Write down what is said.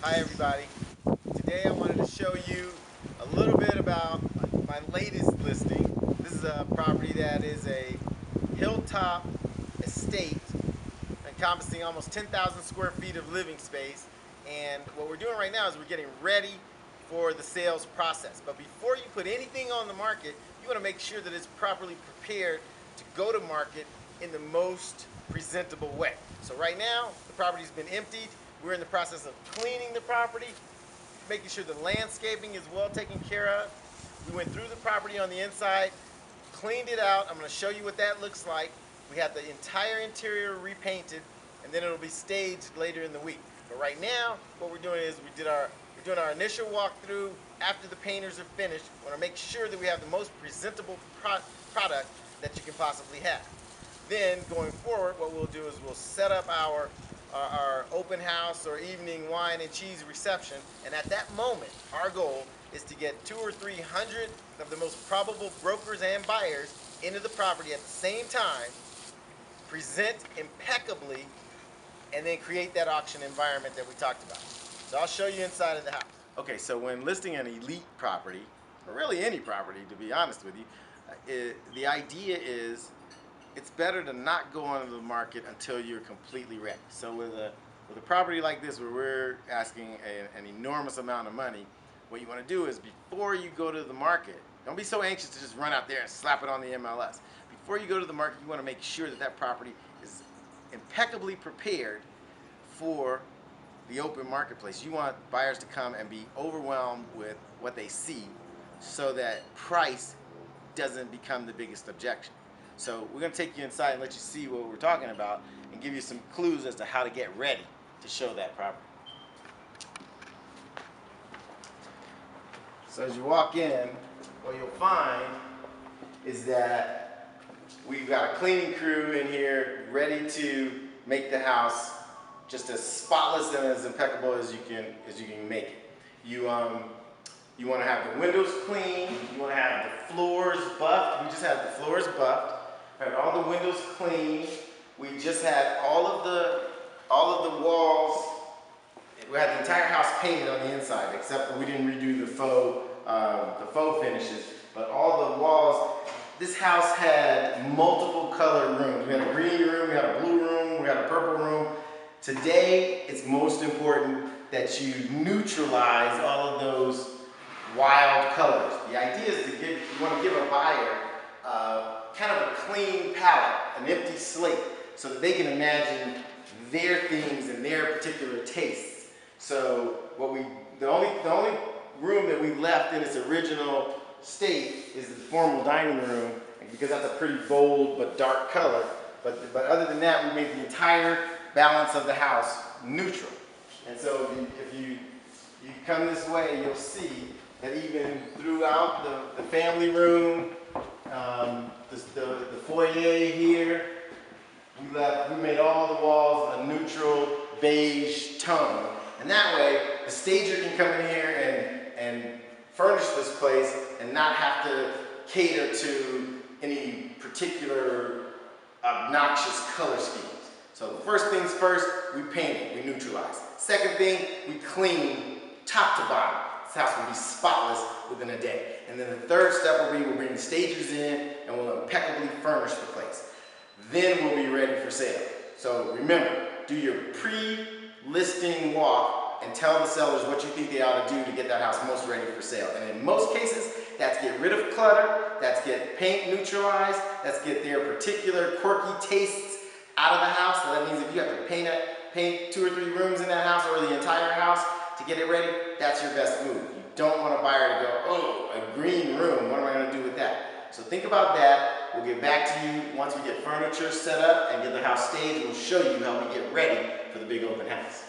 Hi everybody. Today I wanted to show you a little bit about my latest listing. This is a property that is a hilltop estate encompassing almost 10,000 square feet of living space. And what we're doing right now is we're getting ready for the sales process. But before you put anything on the market, you want to make sure that it's properly prepared to go to market in the most presentable way. So right now, the property's been emptied. We're in the process of cleaning the property, making sure the landscaping is well taken care of. We went through the property on the inside, cleaned it out. I'm going to show you what that looks like. We have the entire interior repainted, and then it'll be staged later in the week. But right now, what we're doing is we're doing our initial walkthrough after the painters are finished. We want to make sure that we have the most presentable product that you can possibly have. Then going forward, what we'll do is we'll set up our open house or evening wine and cheese reception, and at that moment, our goal is to get 200 or 300 of the most probable brokers and buyers into the property at the same time, present impeccably, and then create that auction environment that we talked about. So I'll show you inside of the house. Okay, so when listing an elite property, or really any property to be honest with you, the idea is it's better to not go onto the market until you're completely ready. So with a property like this where we're asking an enormous amount of money, what you want to do is before you go to the market, don't be so anxious to just run out there and slap it on the MLS. Before you go to the market, you want to make sure that that property is impeccably prepared for the open marketplace. You want buyers to come and be overwhelmed with what they see so that price doesn't become the biggest objection. So we're going to take you inside and let you see what we're talking about and give you some clues as to how to get ready to show that property. So as you walk in, what you'll find is that we've got a cleaning crew in here ready to make the house just as spotless and as impeccable as you can make it. You want to have the windows clean. You want to have the floors buffed. We just had the floors buffed. Had all the windows clean. We just had all of the walls. We had the entire house painted on the inside, except for we didn't redo the faux finishes. But all the walls. This house had multiple color rooms. We had a green room. We had a blue room. We had a purple room. Today, it's most important that you neutralize all of those wild colors. The idea is you want to give a buyer kind of a clean palette, an empty slate, so that they can imagine their things and their particular tastes. So the only room that we left in its original state is the formal dining room, because that's a pretty bold but dark color. But other than that, we made the entire balance of the house neutral. And so if you come this way, you'll see that even throughout the family room, the foyer here, we made all the walls a neutral beige tone. And that way, the stager can come in here and furnish this place and not have to cater to any particular obnoxious color schemes. So first things first, we paint it, we neutralize. Second thing, we clean top to bottom. This house will be spotless within a day. And then the third step will be we'll bring the stagers in and we'll impeccably furnish the place. Then we'll be ready for sale. So remember, do your pre-listing walk and tell the sellers what you think they ought to do to get that house most ready for sale. And in most cases, that's get rid of clutter, that's get paint neutralized, that's get their particular quirky tastes out of the house. So that means if you have to paint 2 or 3 rooms in that house or the entire house to get it ready, that's your best move. You don't want a buyer to go, oh, a green room, what am I going to do with that? So think about that. We'll get back to you once we get furniture set up and get the house staged. We'll show you how we get ready for the big open house.